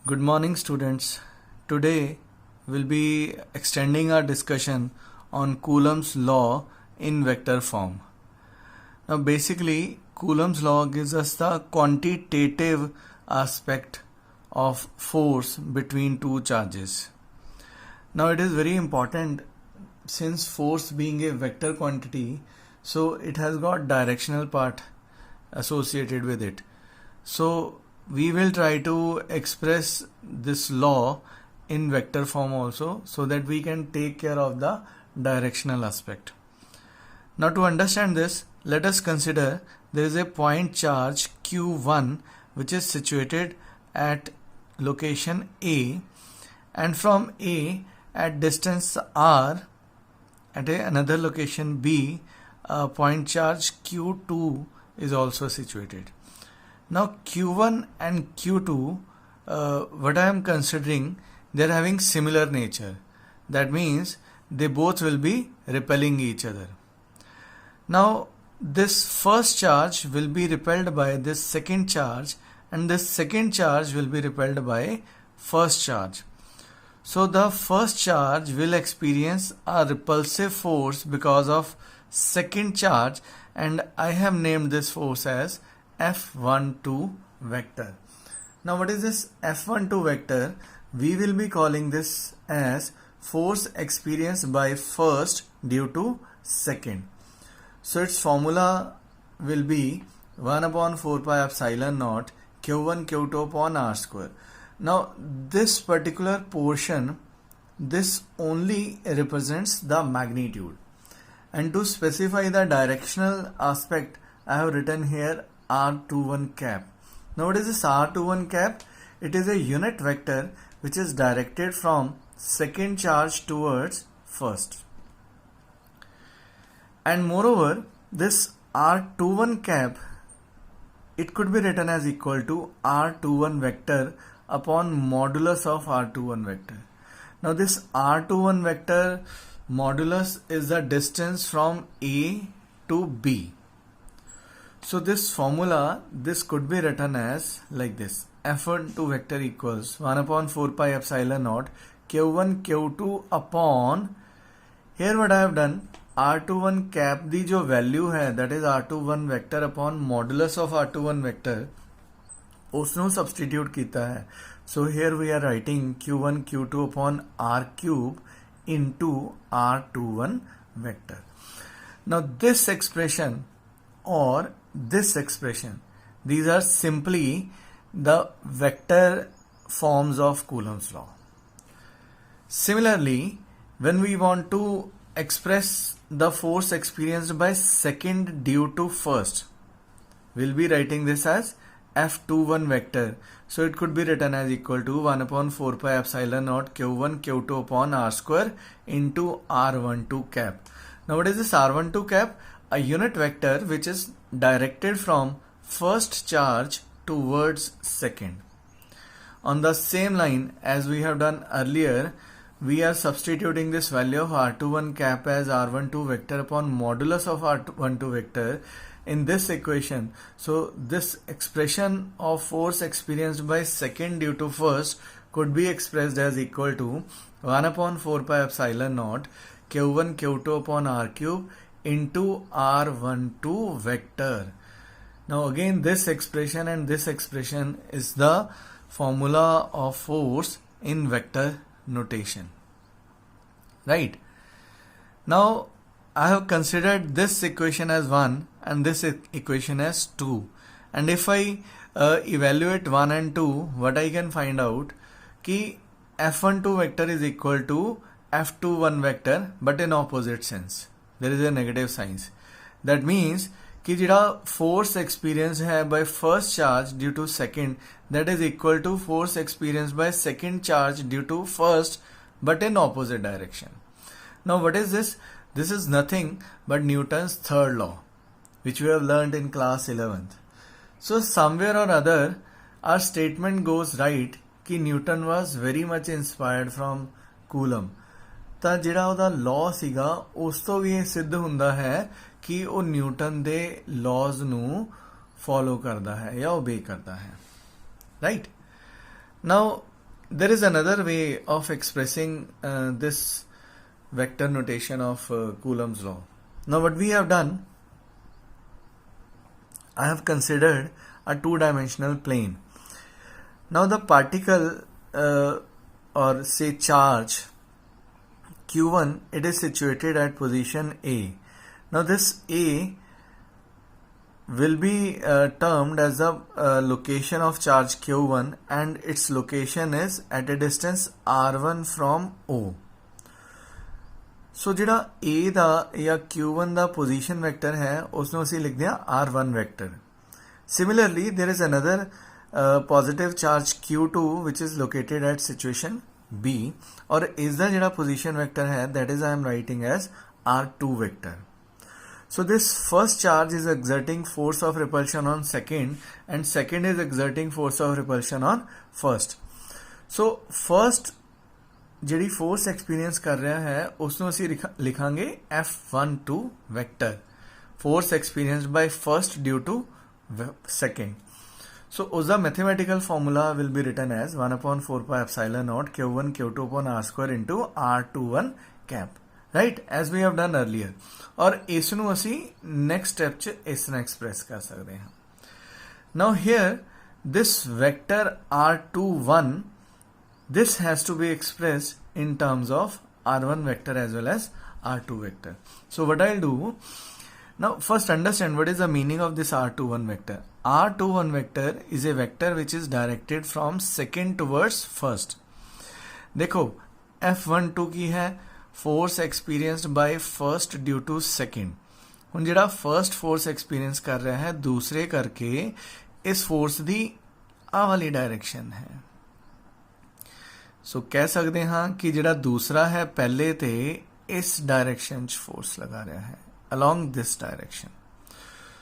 Good morning, students. Today we'll be extending our discussion on Coulomb's law in vector form. Now, basically, Coulomb's law gives us the quantitative aspect of force between two charges. Now, it is very important since force being a vector quantity, so it has got directional part associated with it. So, we will try to express this law in vector form also so that we can take care of the directional aspect. Now, to understand this, let us consider there is a point charge q1 which is situated at location A, and from A at distance r at another location B, point charge q2 is also situated. Now q1 and q2, what I am considering, they are having similar nature. That means they both will be repelling each other. Now this first charge will be repelled by this second charge, and this second charge will be repelled by first charge. So the first charge will experience a repulsive force because of second charge, and I have named this force as F12 vector. Now what is this F12 vector? We will be calling this as force experienced by first due to second. So its formula will be 1 upon 4 pi epsilon naught q1 q2 upon r square. Now this particular portion, this only represents the magnitude, and to specify the directional aspect I have written here r21 cap. Now what is this r21 cap? It is a unit vector which is directed from second charge towards first. And moreover, this r21 cap, it could be written as equal to r21 vector upon modulus of r21 vector. Now this r21 vector modulus is the distance from A to B. So this formula, this could be written as like this: F12 vector equals 1 upon 4 pi epsilon naught q1 q2 upon, here what I have done, r21 cap दी जो value है, that is r21 vector upon modulus of r21 vector, उसनो substitute कीता है. So here we are writing q1 q2 upon r cube into r21 vector. Now this expression or this expression, these are simply the vector forms of Coulomb's law. Similarly, when we want to express the force experienced by second due to first, we'll be writing this as F21 vector. So it could be written as equal to 1 upon 4 pi epsilon naught q1 q2 upon r square into r12 cap. Now what is this r12 cap? A unit vector which is directed from first charge towards second. On the same line as we have done earlier, we are substituting this value of r21 cap as r12 vector upon modulus of r12 vector in this equation. So this expression of force experienced by second due to first could be expressed as equal to 1 upon 4 pi epsilon naught q1 q2 upon r cube into r12 vector. Now again, this expression and this expression is the formula of force in vector notation. Right? Now I have considered this equation as 1 and this equation as 2. And if I evaluate 1 and 2, what I can find out कि F12 vector is equal to F21 vector, but in opposite sense. There is a negative sign. That means कि जिड़ा force experience है by first charge due to second, that is equal to force experienced by second charge due to first, but in opposite direction. Now what is this? This is nothing but Newton's third law, which we have learned in class 11th. So somewhere or other, our statement goes right कि Newton was very much inspired from Coulomb. ਤਾਂ ਜਿਹੜਾ ਉਹਦਾ law ਸੀਗਾ ਉਸ ਤੋਂ ਵੀ ਇਹ ਸਿੱਧ ਹੁੰਦਾ ਹੈ ਕਿ ਉਹ ਨਿਊਟਨ ਦੇ ਲਾਜ਼ ਨੂੰ ਫੋਲੋ ਕਰਦਾ ਹੈ ਜਾਂ ਓਬੇ ਕਰਦਾ ਹੈ, right? Now there is another way of expressing this vector notation of Coulomb's law. Now what we have done, I have considered a two-dimensional plane. Now the particle or say charge Q1, it is situated at position A. Now this A will be termed as the location of charge Q1 and its location is at a distance R1 from O. सो जिहड़ा A दा या Q1 दा position vector है उसनों असीं लिखदे हां R1 vector. Similarly, there is another positive charge Q2 which is located at situation B और इसदा जिहड़ा पोजीशन वैक्टर है that is I am writing as R2 vector. So this first charge is exerting force of repulsion on second and second is exerting force of repulsion on first. So first ਜਿਹੜੀ force experience कर रहा है उसनों ਅਸੀਂ ਲਿਖਾਂਗੇ F12 vector force experienced by first due to second. So उसका mathematical formula will be written as 1/4 epsilon naught Q1 Q2 upon R square into R21 cap, right, as we have done earlier. और इस ਨੂੰ ਅਸੀਂ next step च इस तरह express कर सकते हैं. Now here this vector R21, this has to be expressed in terms of R1 vector as well as R2 vector. So what I'll do, now first understand what is the meaning of this R21 vector. R21 vector is a vector which is directed from second towards first. देखो F12 की है force experienced by first due to second. ਹੁਣ ਜਿਹੜਾ first force experience कर रहा है दूसरे करके इस force ਦੀ ਆਹ ਵਾਲੀ डायरेक्शन है. सो कह सकते हाँ कि जिहड़ा दूसरा है पहले ते इस डायरेक्शन च फोर्स लगा रहा है along this direction.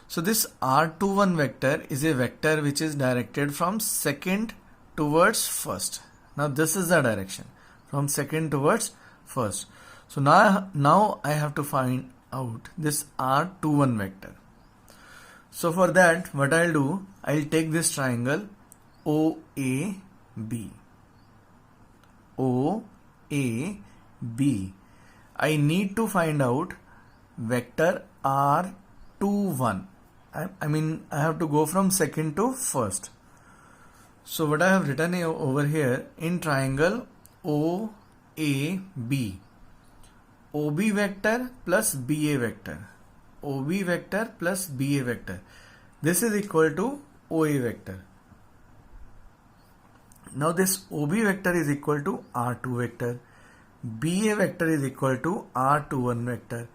So this R21 vector is a vector which is directed from second towards first. Now this is the direction from second towards first. So now I have to find out this R21 vector. So for that what I'll do, I'll take this triangle OAB. OAB. I need to find out vector R21. I mean I have to go from second to first. So what I have written over here in triangle OAB, OB vector plus BA vector, OB vector plus BA vector, this is equal to OA vector. Now this OB vector is equal to R2 vector, BA vector is equal to R21 vector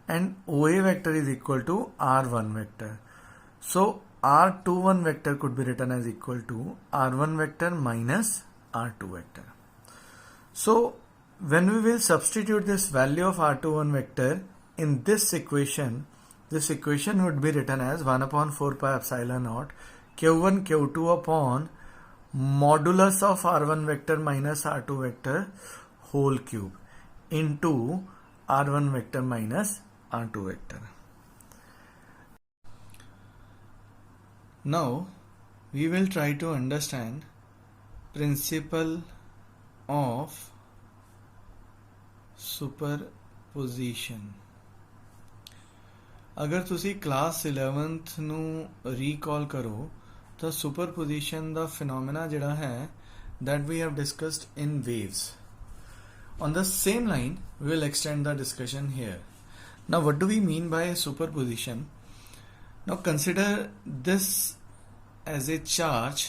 and OA vector is equal to R1 vector. So R21 vector could be written as equal to R1 vector minus R2 vector. So when we will substitute this value of R21 vector in this equation would be written as 1/4 epsilon naught Q1 Q2 upon modulus of R1 vector minus R2 vector whole cube into R1 vector minus R2 vector. Now we will try to understand principle of superposition. अगर तुसी class 11th ਨੂੰ recall करो तो superposition the phenomena जिहड़ा है that we have discussed in waves. On the same line we will extend the discussion here. Now what do we mean by superposition? Now consider this as a charge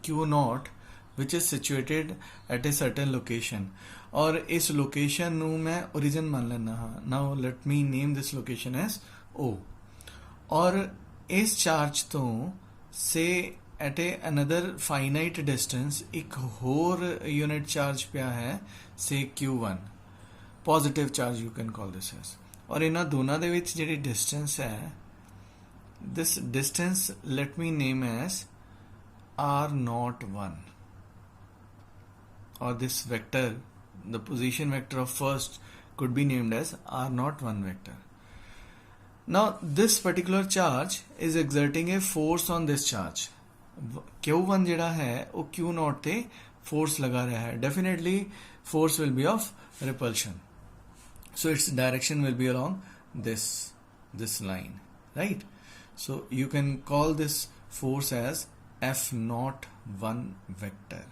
Q0 which is situated at a certain location और इस location ਨੂੰ मैं origin मान लेना हाँ. Now let me name this location as O और इस charge तो से at a another finite distance एक होर यूनिट चार्ज पिया है से Q1 positive charge you can call this as और इन्हां दोनों दे विच जिहड़ी डिस्टेंस है this distance let me name as R01 और this vector the position vector of first could be named as R01 vector. Now this particular charge is exerting a force on this charge. Q1 ਜਿਹੜਾ ਹੈ ਉਹ Q0 ਤੇ force लगा रहा है, definitely force will be of repulsion. So its direction will be along this line, right? So you can call this force as F01 vector.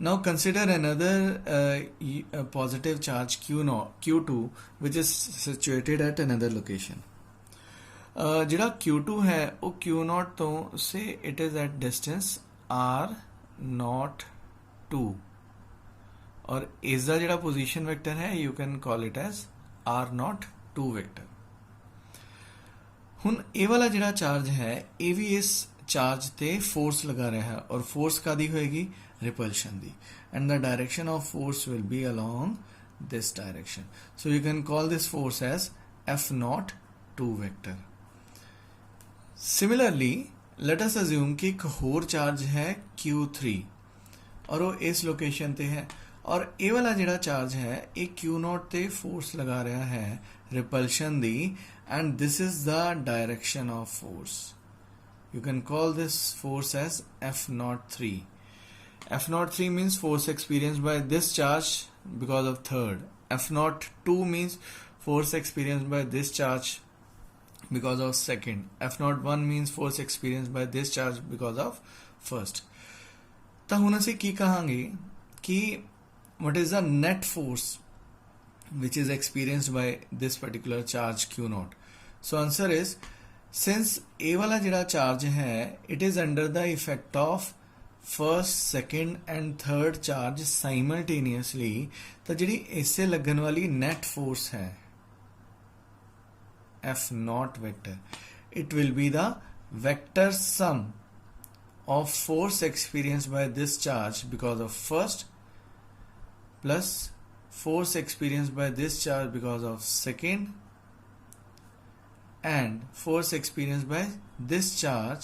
Now consider another positive charge Q2 which is situated at another location. ਜਿਹੜਾ Q2 है वो Q0 तो से it is at distance R02 और इसका ਜਿਹੜਾ position vector है you can call it as R02 vector. ਹੁਣ ਇਹ ਵਾਲਾ ਜਿਹੜਾ ਚਾਰਜ ਹੈ ਇਹ ਵੀ ਇਸ ਚਾਰਜ ਤੇ ਫੋਰਸ ਲਗਾ ਰਿਹਾ ਹੈ ਔਰ ਫੋਰਸ ਕਾਦੀ ਹੋਏਗੀ repulsion the and the direction of force will be along this direction. So you can call this force as F02 vector. Similarly, let us assume कि एक और चार्ज है Q3 और वो इस लोकेशन ते है और ये वाला जिहड़ा चार्ज है ये Q0 ते फोर्स लगा रहा है repulsion the and this is the direction of force. You can call this force as F03. F03 means force experienced by this charge because of third. F02 means force experienced by this charge because of second. F01 means force experienced by this charge because of first. ਤਾਂ ਹੁਣ ਅਸੀਂ ਕੀ ਕਹਾਂਗੇ ਕਿ what is the net force which is experienced by this particular charge Q0? So answer is, since A वाला जिहड़ा charge है it is under the effect of first, second and third charge simultaneously, ਤਾਂ ਜਿਹੜੀ ਇਸੇ ਲੱਗਣ ਵਾਲੀ net force है F0 vector, it will be the vector sum of force experienced by this charge because of first plus force experienced by this charge because of second and force experienced by this charge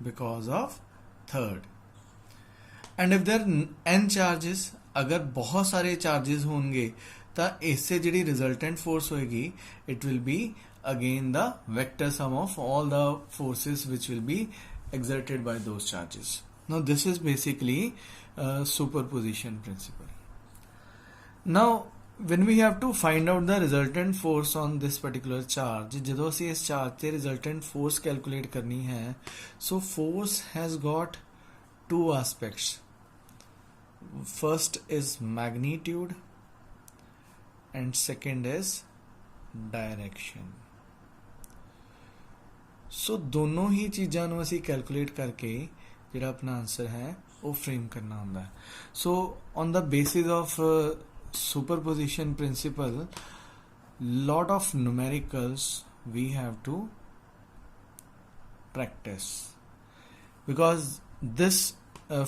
because of third. And if there are n charges, अगर बहुत सारे charges होंगे तो इससे जिहड़ी resultant force होएगी it will be again the vector sum of all the forces which will be exerted by those charges. Now this is basically superposition principle. Now when we have to find out the resultant force on this particular charge, ਜਦੋਂ ਅਸੀਂ ਇਸ charge ਤੇ resultant force calculate करनी है, so force has got two aspects. First is magnitude and second is direction. So दोनों ही चीज़ां ਨੂੰ ਅਸੀਂ calculate ਕਰਕੇ ਜਿਹੜਾ ਆਪਣਾ ਆਨਸਰ ਹੈ ਉਹ frame ਕਰਨਾ ਹੁੰਦਾ ਹੈ. So on the basis of superposition principle, lot of numericals we have to practice because this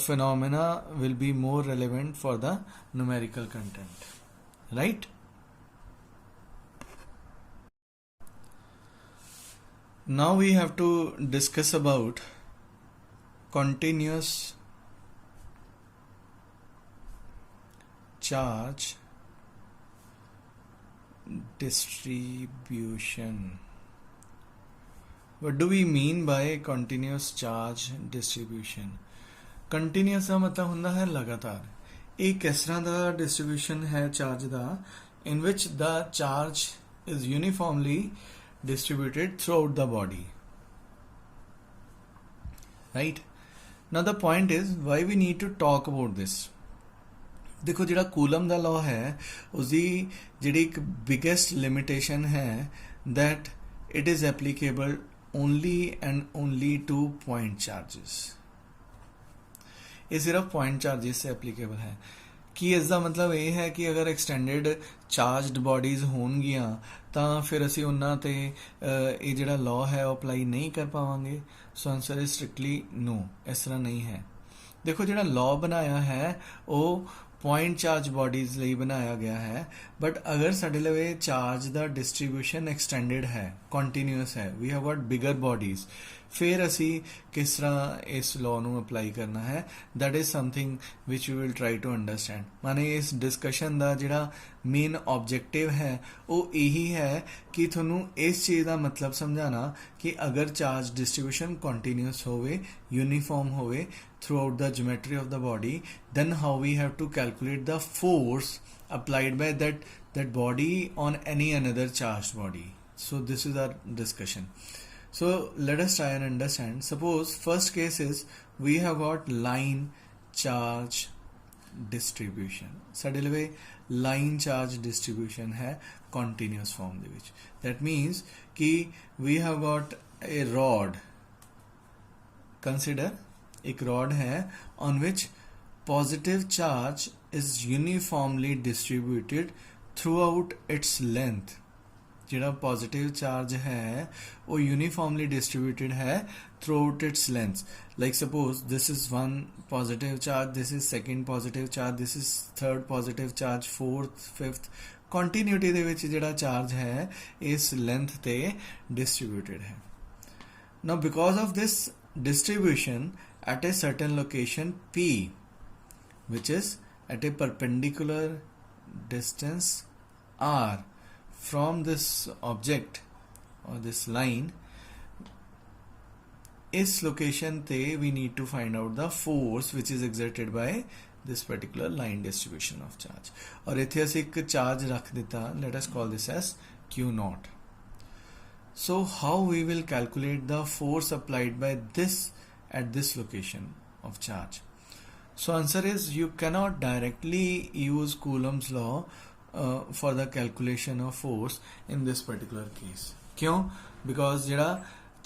phenomena will be more relevant for the numerical content, right? Now we have to discuss about continuous charge distribution. What do we mean by continuous charge distribution? Continuous का मतलब ਹੁੰਦਾ है लगातार. एक किस तरह का distribution है charge का in which the charge is uniformly distributed throughout the body, right? Now the point is why we need to talk about this. देखो ਜਿਹੜਾ ਕੂਲਮ ਦਾ ਲਾਅ ਹੈ ਉਸਦੀ ਜਿਹੜੀ ਇੱਕ ਬਿਗੇਸਟ ਲਿਮਿਟੇਸ਼ਨ ਹੈ that it is applicable only and only to point charges. ਇਹ ਸਿਰਫ point charges से applicable ਹੈ. ਕਿ ਇਸ ਦਾ ਮਤਲਬ ਇਹ ਹੈ ਕਿ ਅਗਰ ਐਕਸਟੈਂਡਡ ਚਾਰਜਡ ਬਾਡੀਜ਼ ਹੋਣਗੀਆਂ ਤਾਂ ਫਿਰ ਅਸੀਂ ਉਹਨਾਂ ਤੇ ਇਹ ਜਿਹੜਾ ਲਾਅ ਹੈ ਉਹ ਅਪਲਾਈ ਨਹੀਂ ਕਰ ਪਾਵਾਂਗੇ. ਸੋ ਆਨਸਰ ਇਜ਼ ਸਟ੍ਰਿਕਟਲੀ ਨੋ, ਇਸ ਤਰ੍ਹਾਂ ਨਹੀਂ ਹੈ. ਦੇਖੋ ਜਿਹੜਾ ਲਾਅ ਬਣਾਇਆ ਹੈ ਉਹ ਪੁਆਇੰਟ ਚਾਰਜ ਬਾਡੀਜ਼ ਲਈ ਬਣਾਇਆ ਗਿਆ ਹੈ ਬਟ ਅਗਰ ਸਾਡੇ ਲਵੇ ਚਾਰਜ ਦਾ ਡਿਸਟ੍ਰੀਬਿਊਸ਼ਨ ਐਕਸਟੈਂਡਡ ਹੈ, ਕੰਟੀਨਿਊਸ ਹੈ, we have got bigger bodies, फिर असी किस तरह इस लॉ ਨੂੰ ਅਪਲਾਈ ਕਰਨਾ ਹੈ, that is something which we will try to understand। माने इस डिस्कशन ਦਾ ਜਿਹੜਾ ਮੇਨ ਆਬਜੈਕਟਿਵ ਹੈ ਉਹ ਇਹੀ ਹੈ ਕਿ ਤੁਹਾਨੂੰ ਇਸ ਚੀਜ਼ ਦਾ ਮਤਲਬ ਸਮਝਾਣਾ ਕਿ ਅਗਰ ਚਾਰਜ ਡਿਸਟ੍ਰੀਬਿਊਸ਼ਨ ਕੰਟੀਨਿਊਸ ਹੋਵੇ, यूनिफॉर्म ਹੋਵੇ throughout the geometry of the body, then how we have to calculate the force applied by that body on any another charged body। So this is our discussion। So let us try and understand। Suppose first case is we have got line charge distribution। ਸਾਡੇ ਲਵੇ line charge distribution है continuous form ਦੇ ਵਿੱਚ। That means कि we have got a rod। Consider एक rod है on which positive charge is uniformly distributed throughout its length। ਜਿਹੜਾ positive charge है वो यूनिफॉर्मली डिस्ट्रीब्यूटेड है through out its length. Like suppose this is one positive charge, this is second positive charge, this is third positive charge, fourth, fifth. Continuity ਦੇ ਵਿੱਚ ਜਿਹੜਾ charge ਹੈ ਇਸ length ਤੇ डिस्ट्रीब्यूटेड है। Now because of this distribution at a certain location P, which is at a perpendicular distance R from this object or this line, is location te we need to find out the force which is exerted by this particular line distribution of charge। और इथे असी एक charge रख देता, let us call this as Q naught। So how we will calculate the force applied by this at this location of charge? So answer is you cannot directly use Coulomb's law for the calculation of force in this particular case। क्यों? Because जड़ा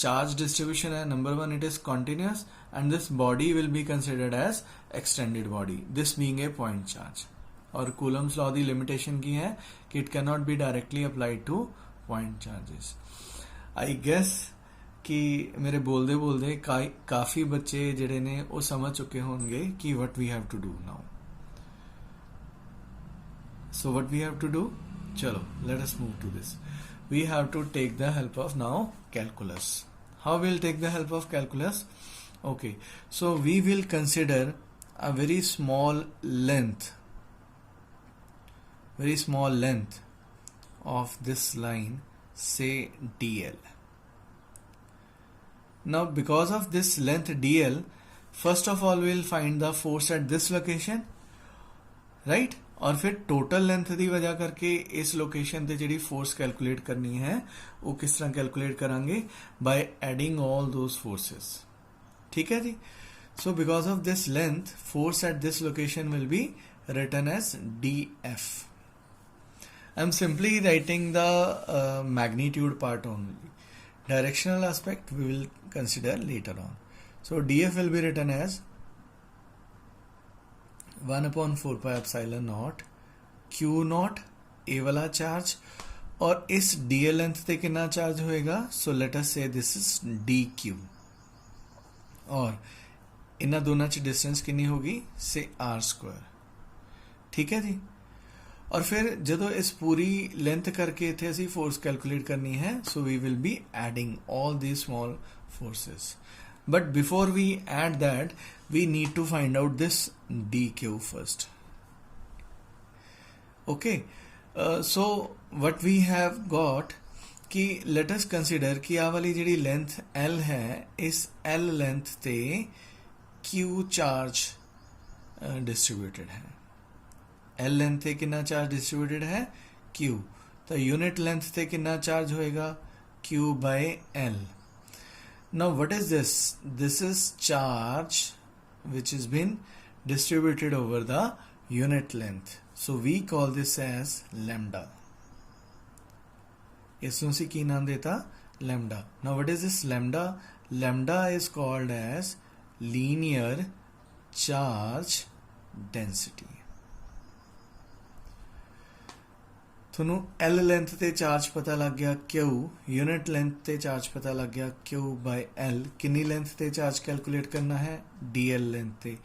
charge distribution है, number one it is continuous and this body will be considered as extended body, this being a point charge। और Coulomb's law दी limitation की है कि it cannot be directly applied to point charges। I guess कि मेरे बोलते बोलते काफ़ी बच्चे जिहड़े ने वो समझ चुके होंगे कि what we have to do now। So what we have to do? चलो let us move to this। We have to take the help of now calculus। How we'll take the help of calculus? Okay, so we will consider a very small length of this line, say DL। Now because of this length DL, first of all we will find the force at this location, right? और फिर total length की वजह करके इस location ते जिहड़ी force calculate करनी है वो किस तरह कैलकुलेट करांगे? By adding all those forces. ठीक है जी। So because of this length force at this location will be written as DF। I am simply writing the magnitude part only. Directional aspect we will consider later on। So DF will be written as 1/4 pi epsilon naught Q naught A वाला charge, और इस DL length पे कितना charge होएगा? So let us say this is DQ, और इन्हां दोनों च डिस्टेंस कितनी होगी? से R²। ठीक है जी। और फिर जदों इस पूरी लेंथ करके इथे असी फोर्स कैलकुलेट करनी है, so we will be adding all the small forces. But before we add that we need to find out this DQ first. Okay, so what we have got कि let us consider कि आ वाली जिहड़ी length L है, इस L length ते Q charge distributed है। L length ते कितना चार्ज डिस्ट्रीब्यूटेड है? Q। तो यूनिट लेंथ ते कितना चार्ज होएगा? Q by L। Now what is this? This is charge which has been distributed over the unit length। So we call this as lambda। इसमें से की नाम देता? lambda। Now what is this lambda? Lambda is called as linear charge density। ਤੁਹਾਨੂੰ L length ਤੇ charge ਪਤਾ ਲੱਗ ਗਿਆ Q, यूनिट लेंथ ਤੇ ਚਾਰਜ ਪਤਾ ਲੱਗ ਗਿਆ Q by L। ਕਿੰਨੀ लेंथ ਤੇ ਚਾਰਜ ਕੈਲਕੂਲੇਟ ਕਰਨਾ ਹੈ? DL लेंथ ਤੇ।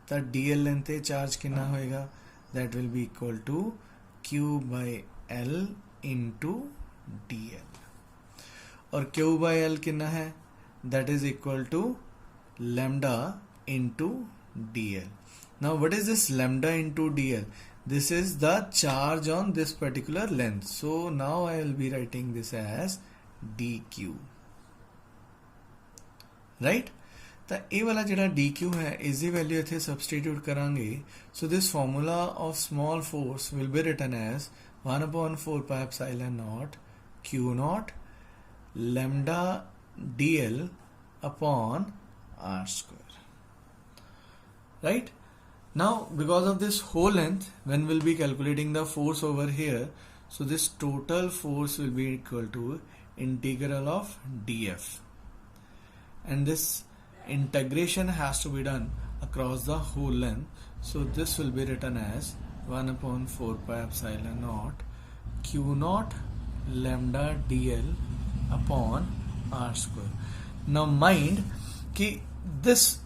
ਤਾਂ DL लेंथ ਤੇ ਚਾਰਜ ਕਿੰਨਾ ਹੋਏਗਾ? that will be equal to Q by L into DL। और Q by L कितना है? that is equal to lambda into dl. Now what is this lambda into dl? This is the charge on this particular length. So now I will be writing this as dq, right? तो ये वाला जिहड़ा dq है इसकी value इत्थे substitute करांगे. So this formula of small force will be written as 1/4 pi epsilon naught q naught lambda dl upon r square, right? Now because of this whole length, when we'll be calculating the force over here, so this total force will be equal to integral of df, and this integration has to be done across the whole length. So this will be written as 1/4 pi epsilon naught q naught lambda dl upon r square. Now mind कि this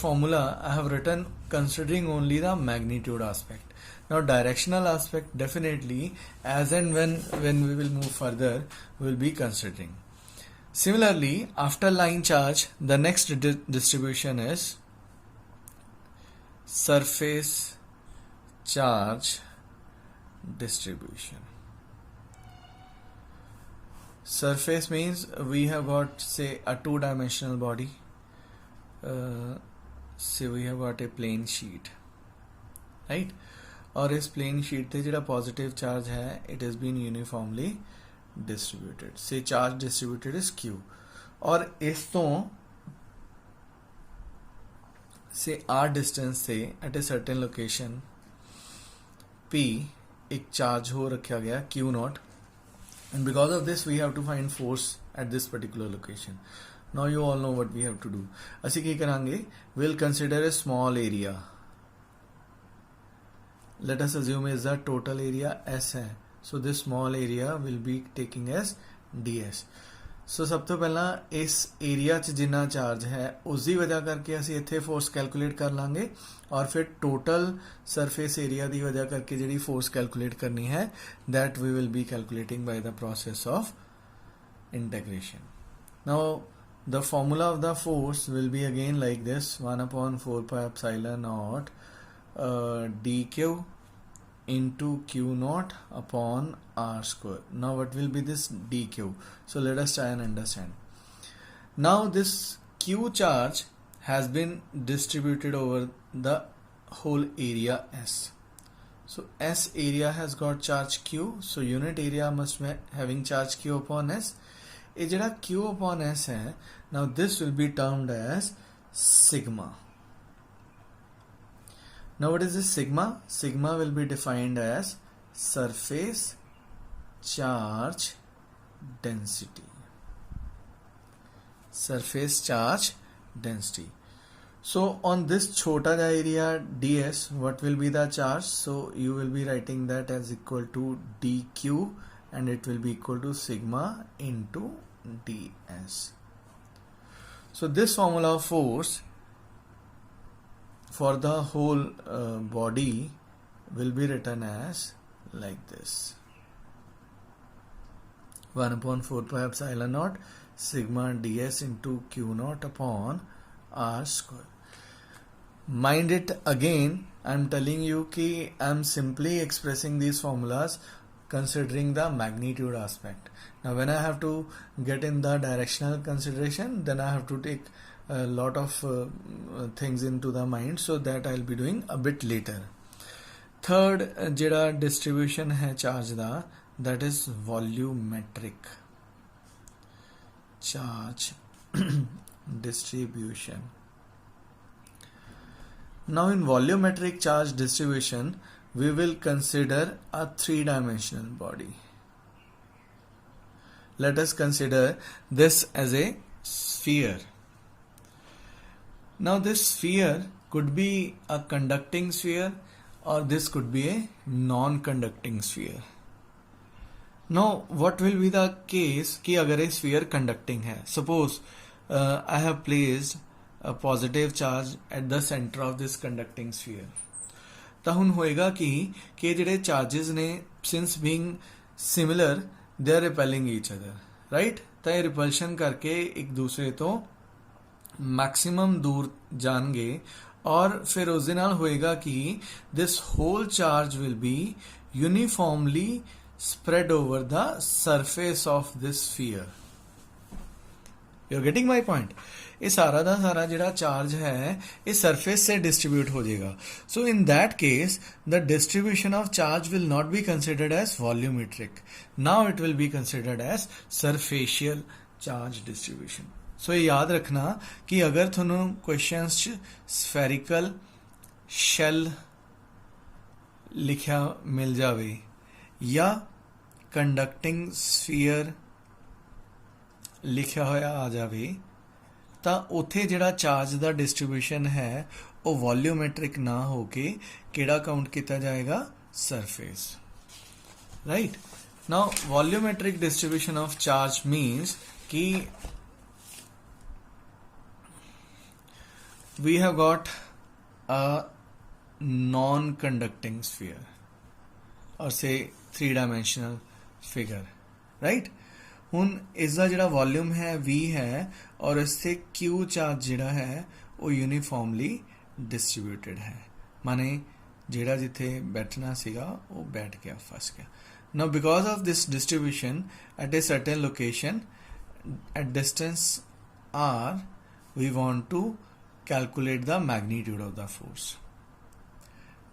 formula I have written considering only the magnitude aspect. Now directional aspect definitely as and when we will move further we will be considering. Similarly, after line charge, the next distribution is surface charge distribution. Surface means we have got, say, a two-dimensional body. Say we have got a plane sheet, right? और इस plane sheet पे जिहड़ा positive charge है, it has been uniformly distributed. Say charge distributed is Q. और इस तो say r distance से at a certain location P एक charge हो रखा गया Q naught, and because of this we have to find force at this particular location. Now you all know what we have to do. ਅਸੀਂ ਕੀ ਕਰਾਂਗੇ? We'll consider a small area. Let us assume is the total area S है. So this small area will be taking as ds. So सब तो पहला इस area च जिन्ना charge है उसकी वजह करके ਅਸੀਂ ਇੱਥੇ force calculate कर लांगे, और फिर total surface area ਦੀ वजह करके ਜਿਹੜੀ force calculate करनी है that we will be calculating by the process of integration. Now the formula of the force will be again like this: 1/4 pi epsilon naught dq into q naught upon r square. Now what will be this dq? So let us try and understand. Now this q charge has been distributed over the whole area S. So S area has got charge q, so unit area must be having charge q upon S. ये जड़ा q upon S है, now this will be termed as sigma. Now what is this sigma? Sigma will be defined as surface charge density. Surface charge density. So on this chota ja area ds, what will be the charge? So you will be writing that as equal to dq, and it will be equal to sigma into ds. So this formula of force for the whole body will be written as like this: 1/4 pi epsilon naught sigma ds into q naught upon r square. Mind it again, I am telling you कि I am simply expressing these formulas considering the magnitude aspect. Now when I have to get in the directional consideration, then I have to take a lot of things into the mind, so that I'll be doing a bit later. Third jada distribution hai charge da, that is volumetric charge distribution. Now in volumetric charge distribution we will consider a three-dimensional body. Let us consider this as a sphere. Now this sphere could be a conducting sphere, or this could be a non-conducting sphere. Now what will be the case कि अगर ये sphere conducting है? Suppose I have placed a positive charge at the center of this conducting sphere. ਤਾਂ ਹੁਣ ਹੋਏਗਾ ਕਿ ਜਿਹੜੇ charges ਨੇ since being similar they are repelling each other, right? ਤਾਂ ਇਹ repulsion ਕਰਕੇ ਇੱਕ ਦੂਸਰੇ ਤੋਂ मैक्सिमम दूर जाएंगे और फिर उस दिन होएगा कि this whole charge will be uniformly spread over the surface of this sphere. You're getting my point? ये सारा ਦਾ ਸਾਰਾ ਜਿਹੜਾ ਚਾਰਜ ਹੈ ਇਹ ਸਰਫੇਸ ਸੇ ਡਿਸਟ੍ਰੀਬਿਊਟ ਹੋ ਜਾਏਗਾ. ਸੋ ਇਨ that case the distribution of charge will not be considered as volumetric. Now it will be considered as surfacial charge distribution. ਸੋ ਇਹ ਯਾਦ ਰੱਖਣਾ ਕਿ ਅਗਰ ਤੁਹਾਨੂੰ ਕੁਐਸਚਨਸ ਚ spherical shell ਲਿਖਿਆ ਮਿਲ ਜਾਵੇ ਜਾਂ ਕੰਡਕਟਿੰਗ ਸਫੀਅਰ ਲਿਖਿਆ ਹੋਇਆ ਆ ਜਾਵੇ ਤਾਂ ਉੱਥੇ ਜਿਹੜਾ ਚਾਰਜ ਦਾ ਡਿਸਟ੍ਰੀਬਿਊਸ਼ਨ ਹੈ ਉਹ ਵੋਲਿਊਮੈਟ੍ਰਿਕ ਨਾ ਹੋ ਕੇ ਕਿਹੜਾ ਕਾਊਂਟ ਕੀਤਾ ਜਾਏਗਾ surface right now volumetric distribution of charge means ਕਿ we have got a non-conducting sphere or say 3-dimensional figure right ਹੁਣ ਇਸ ਦਾ ਜਿਹੜਾ ਵੋਲਿਊਮ ਹੈ v ਹੈ ਔਰ ਇਸ ਤੇ q ਚਾਰਜ ਜਿਹੜਾ ਹੈ ਉਹ ਯੂਨੀਫਾਰਮਲੀ ਡਿਸਟ੍ਰੀਬਿਊਟਡ ਹੈ ਮਾਨੇ ਜਿਹੜਾ ਜਿੱਥੇ ਬੈਠਣਾ ਸੀਗਾ ਉਹ ਬੈਠ ਗਿਆ ਫਸ ਗਿਆ now because of this distribution at a certain location at distance r we want to calculate the magnitude of the force.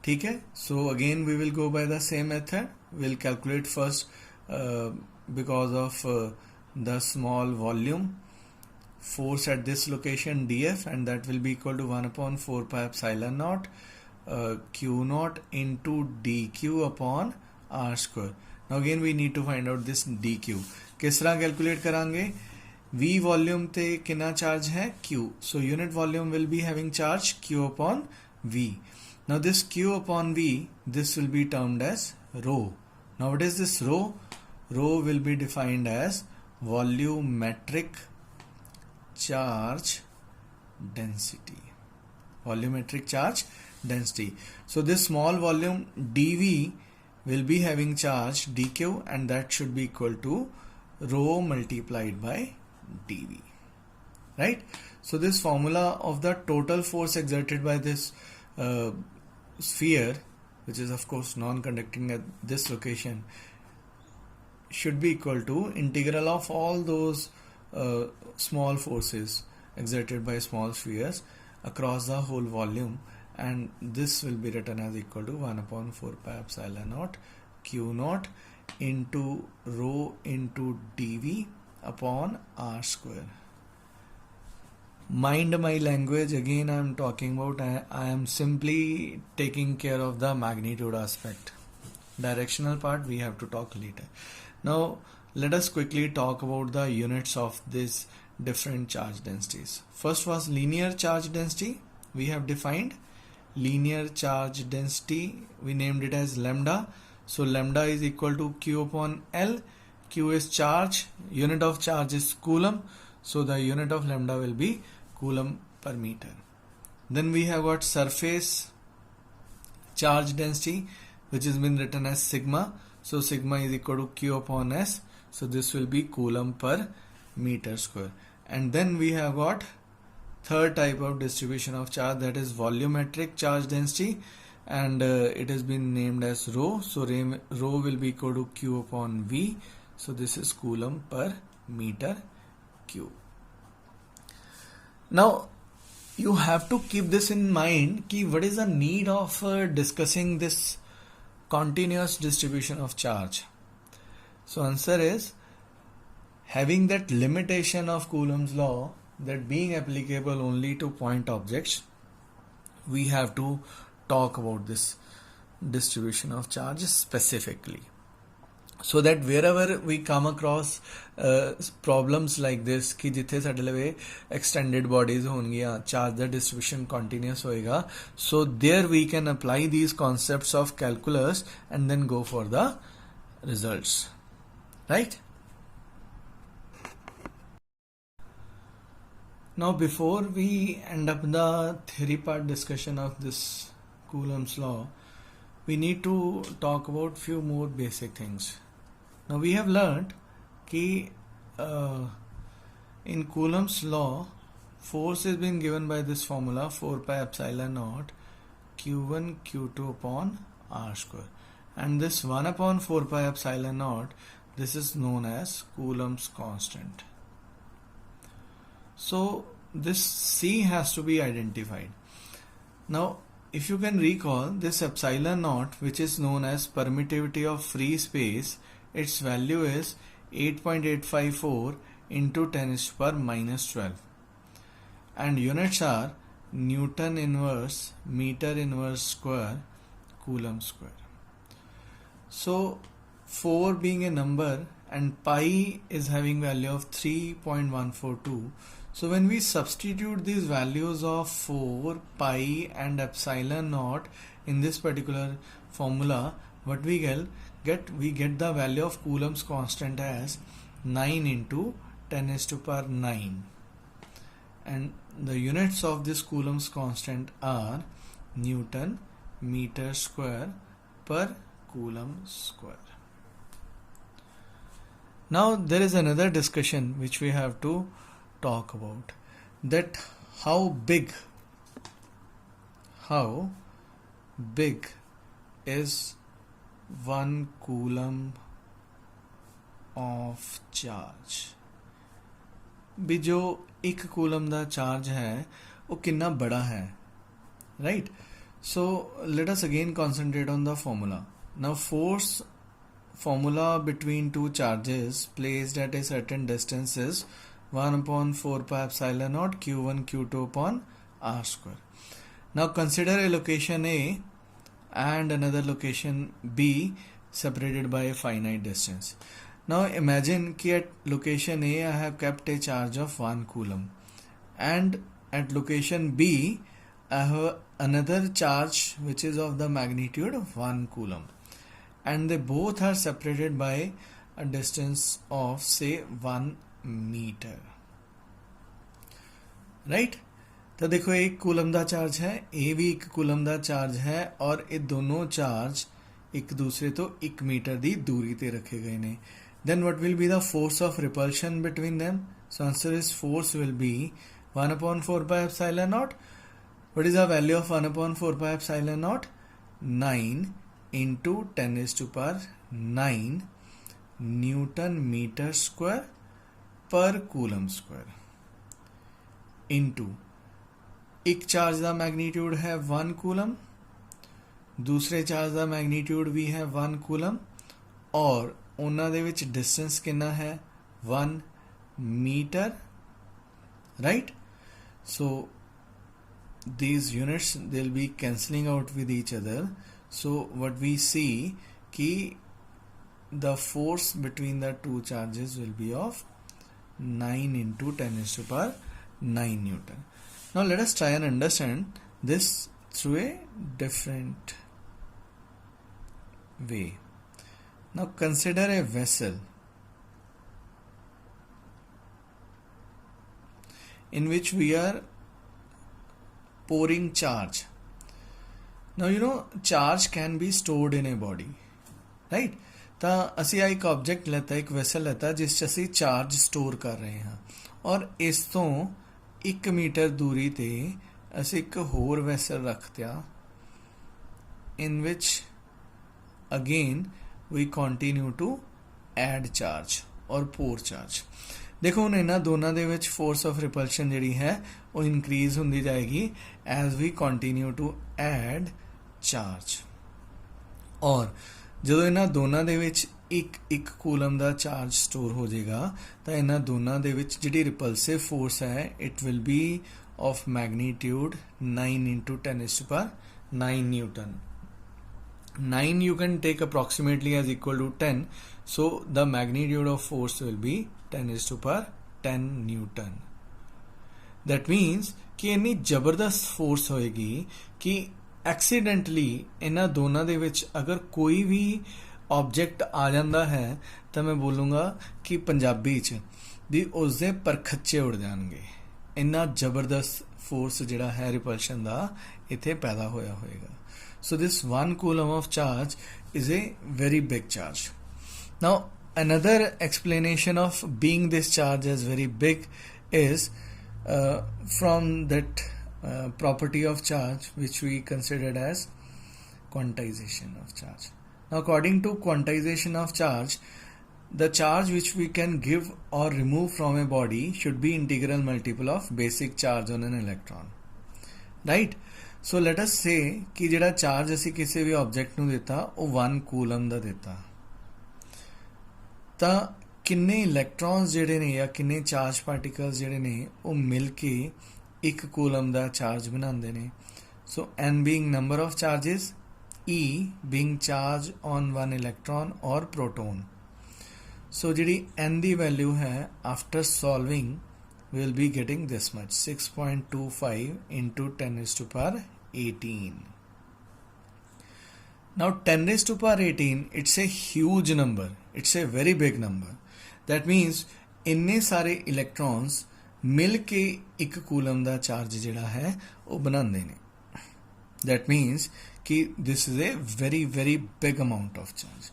ठीक है, so again we will go by the same method. We'll calculate first because of the small volume force at this location df, and that will be equal to 1 upon 4 pi epsilon naught q naught into dq upon r square. Now again we need to find out this dq. किस तरह calculate करेंगे? V volume ते कितना charge है Q. So unit volume will be having charge Q upon V. Now this Q upon V, this will be termed as rho. Now what is this rho? Rho will be defined as volumetric charge density. Volumetric charge density. So this small volume dV will be having charge dQ, and that should be equal to rho multiplied by dV, right? So this formula of the total force exerted by this sphere, which is of course non-conducting at this location, should be equal to integral of all those small forces exerted by small spheres across the whole volume, and this will be written as equal to 1 upon 4 pi epsilon naught q naught into rho into dV upon r square. Mind my language, again I am talking about I am simply taking care of the magnitude aspect. Directional part we have to talk later. Now let us quickly talk about the units of these different charge densities. First was linear charge density. We have defined linear charge density, we named it as lambda. So lambda is equal to q upon L. Q is charge, unit of charge is coulomb, so the unit of lambda will be coulomb per meter. Then we have got surface charge density, which has been written as sigma, so sigma is equal to q upon s, so this will be coulomb per meter square. And then we have got third type of distribution of charge, that is volumetric charge density, and it has been named as rho, so rho will be equal to q upon v. So this is coulomb per meter cube. Now you have to keep this in mind कि what is the need of discussing this continuous distribution of charge. So answer is having that limitation of Coulomb's law, that being applicable only to point objects, we have to talk about this distribution of charges specifically. So that wherever we come across problems like this कि जिथे साडे लवे extended bodies होंगियां, charge the distribution continuous होएगा, so there we can apply these concepts of calculus and then go for the results, right? Now before we end up the theory part discussion of this Coulomb's law, we need to talk about few more basic things. Now we have learned कि in Coulomb's law force is been given by this formula 4 pi epsilon naught q1 q2 upon r square, and this 1 upon 4 pi epsilon naught, this is known as Coulomb's constant. So this C has to be identified. Now if you can recall, this epsilon naught, which is known as permittivity of free space, its value is 8.854 into 10 to the power minus 12, and units are Newton inverse, meter inverse square, Coulomb square. So 4 being a number and pi is having value of 3.142. So when we substitute these values of 4, pi and epsilon naught in this particular formula, what we get the value of Coulomb's constant as 9 into 10 to the power 9, and the units of this Coulomb's constant are Newton meter square per Coulomb square. Now there is another discussion which we have to talk about, that how big is 1 Coulomb of charge. भी जो 1 coulomb दा charge है वो कितना बड़ा है, right? So let us again concentrate on the formula. Now force formula between two charges placed at a certain distance is 1 upon 4 pi epsilon naught q1 q2 upon r square. Now consider a location A and another location B separated by a finite distance. Now imagine कि at location A I have kept a charge of 1 coulomb, and at location B I have another charge which is of the magnitude of 1 coulomb, and they both are separated by a distance of say 1 meter, right? तो देखो एक coulomb दा charge है, ए भी एक coulomb दा charge है, और ये दोनों चार्ज एक दूसरे तो 1 मीटर दी दूरी ते रखे गए ने. Then what will be the force of repulsion between them? So answer is force will be 1 upon 4 pi epsilon naught. What is the value of 1 upon 4 pi epsilon naught? 9 into 10 is to power 9 Newton meter square per Coulomb square into एक charge का magnitude है 1 coulomb, दूसरे charge का magnitude भी है 1 coulomb, और उन्हां दे विच distance कितना है 1 metre, right? So these units they'll be cancelling out with each other. So what we see कि the force between the two charges will be of 9 into 10 is to power 9 Newton. Now let us try and understand this through a different way. Now consider a vessel in which we are pouring charge. Now you know charge can be stored in a body, right? ਤਾਂ ਅਸੀਂ ਇੱਕ object ਲੈਤਾ, ਇੱਕ vessel ਲੈਤਾ ਜਿਸ 'ਚ ਅਸੀਂ charge store ਕਰ ਰਹੇ ਹਾਂ, ਔਰ ਇਸ ਤੋਂ 1 ਮੀਟਰ ਦੂਰੀ ਤੇ ਅਸੀਂ ਇੱਕ ਹੋਰ vessel ਰੱਖਤਿਆ in which again we continue to add charge or pour charge. देखो ਹੁਣ ਇਹਨਾਂ ਦੋਨਾਂ ਦੇ ਵਿੱਚ force of repulsion ਜਿਹੜੀ ਹੈ ਉਹ increase ਹੁੰਦੀ ਜਾਏਗੀ as we continue to add charge, ਔਰ ਜਦੋਂ ਇਹਨਾਂ ਦੋਨਾਂ ਦੇ ਵਿੱਚ ਇੱਕ ਕੂਲਮ ਦਾ ਚਾਰਜ ਸਟੋਰ ਹੋ ਜਾਏਗਾ ਤਾਂ ਇਹਨਾਂ ਦੋਨਾਂ ਦੇ ਵਿੱਚ ਜਿਹੜੀ ਰਿਪਲਸਿਵ ਫੋਰਸ ਹੈ it will be of magnitude 9 into 10 is to power 9 Newton. 9 you can take approximately as equal to 10, so the magnitude of force will be 10 is to power 10 Newton. That means कि इतनी जबरदस्त force होएगी कि accidentally इन्हां दोनों दे विच अगर कोई भी ऑब्जेक्ट आ जाता है तो मैं बोलूँगा कि पंजाबी च भी उसदे परखच्चे उड़ जाएंगे. इन्ना जबरदस्त फोर्स जिहड़ा है रिपल्शन का इत्थे पैदा होया होएगा. So this 1 coulomb of charge is a very big charge. Now another explanation of being this charge as very big is from that property of charge which we considered as quantization of charge. Now according to quantization of charge, the charge which we can give or remove from a body should be integral multiple of basic charge on an electron, right? So let us say कि जिहड़ा charge असी किसी भी object नूं देता वो 1 coulomb दा देता, ਤਾਂ किन्ने इलैक्ट्रॉन्स जिहड़े ने या किन्ने चार्ज पार्टिकल्स जिहड़े ने वो मिल के एक कूलम दा चार्ज बनाते ने. सो n being number of charges, E being charge on one electron or proton. So जिहड़ी n दी वैल्यू है after solving we will be getting this much, 6.25 into 10 raised to power 18. Now 10 raised to power 18, it's a huge number, it's a very big number. That means इन्ने सारे electrons मिल के एक coulomb दा charge जिहड़ा है वो बनाते हैं. That means कि this is a very very big amount of charge.